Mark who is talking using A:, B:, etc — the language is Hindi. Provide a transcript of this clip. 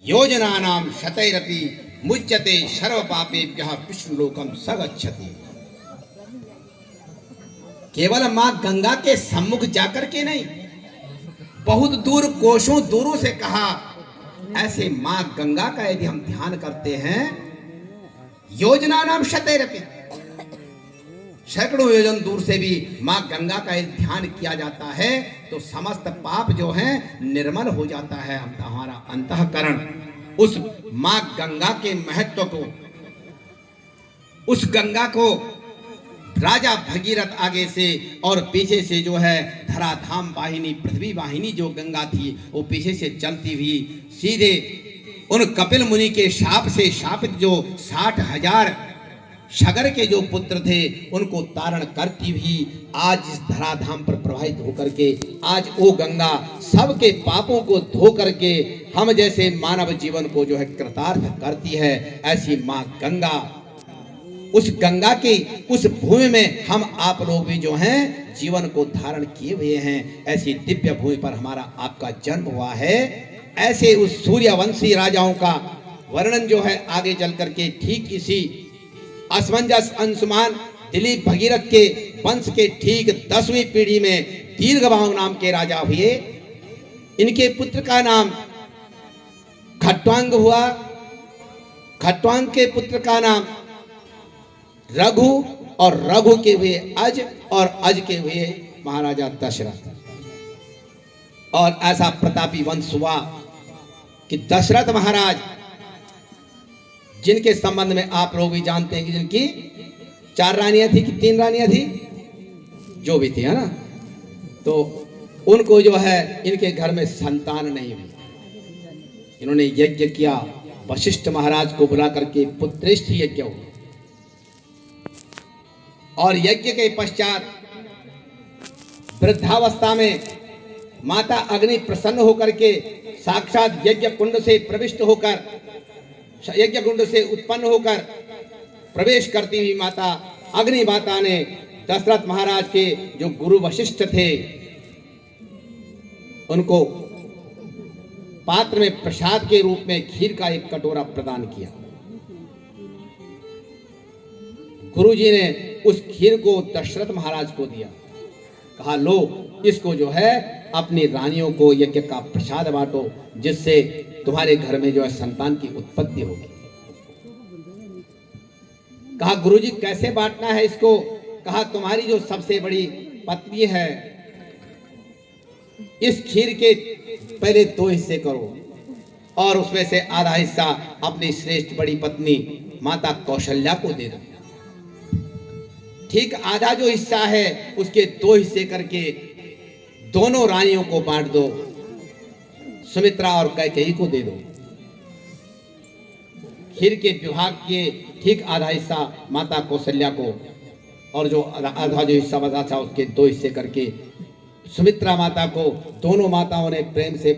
A: योजनानां शतैरपि मुच्यते सर्व पापेभ्यः विष्णुलोकम सगच्छति। केवल मां गंगा के सम्मुख जाकर के नहीं, बहुत दूर कोसों दूरों से कहा। ऐसे मां गंगा का यदि हम ध्यान करते हैं, योजनानां शतैरपि, सैकड़ों योजन दूर से भी मां गंगा का यदि ध्यान किया जाता है तो समस्त पाप जो है निर्मल हो जाता है हमारा अंतःकरण। उस मां गंगा के महत्व को, उस गंगा को राजा भगीरथ आगे से और पीछे से जो है धराधाम वाहिनी, पृथ्वी वाहिनी जो गंगा थी वो पीछे से चलती हुई सीधे उन कपिल मुनि के शाप से शापित जो 60,000 सगर के जो पुत्र थे उनको तारण करती हुई आज इस धराधाम पर प्रवाहित होकर के आज वो गंगा सबके पापों को धो करके हम जैसे मानव जीवन को जो है कृतार्थ करती है। ऐसी मां गंगा, उस गंगा की उस भूमि में हम आप लोग भी जो हैं जीवन को धारण किए हुए हैं। ऐसी दिव्य भूमि पर हमारा आपका जन्म हुआ है। ऐसे उस सूर्यवंशी राजाओं का वर्णन जो है आगे चल करके ठीक इसी असमंजस अंशुमान दिलीप भगीरथ के वंश के ठीक 10वीं पीढ़ी में दीर्घबाहु नाम के राजा हुए। इनके पुत्र का नाम खट्वांग हुआ। खट्वांग के पुत्र का नाम रघु और रघु के हुए अज और अज के हुए महाराजा दशरथ। और ऐसा प्रतापी वंश हुआ कि दशरथ महाराज, जिनके संबंध में आप लोग भी जानते हैं कि जिनकी 4 रानियां थी कि 3 रानियां थी, जो भी थी, है ना, तो उनको जो है इनके घर में संतान नहीं हुई। इन्होंने यज्ञ किया, वशिष्ठ महाराज को बुला करके पुत्रेष्ठ यज्ञ हुआ। और यज्ञ के पश्चात वृद्धावस्था में माता अग्नि प्रसन्न होकर के साक्षात यज्ञ कुंड से प्रविष्ट होकर, यज्ञ कुंड से उत्पन्न होकर प्रवेश करती हुई माता अग्नि माता ने दशरथ महाराज के जो गुरु वशिष्ठ थे उनको पात्र में प्रसाद के रूप में खीर का एक कटोरा प्रदान किया। गुरुजी ने उस खीर को दशरथ महाराज को दिया, कहा लो इसको जो है अपनी रानियों को यज्ञ का प्रसाद बांटो, जिससे तुम्हारे घर में जो है संतान की उत्पत्ति होगी। कहा गुरुजी कैसे बांटना है इसको? कहा तुम्हारी जो सबसे बड़ी पत्नी है, इस खीर के पहले 2 हिस्से करो और उसमें से आधा हिस्सा अपनी श्रेष्ठ बड़ी पत्नी माता कौशल्या को दे दो। ठीक आधा जो हिस्सा है उसके 2 हिस्से करके दोनों रानियों को बांट दो, सुमित्रा और कैकेयी को दे दो। खीर के विभाग के ठीक आधा हिस्सा माता कौशल्या को और जो आधा जो हिस्सा बचा था उसके 2 हिस्से करके सुमित्रा माता को। दोनों माताओं ने प्रेम से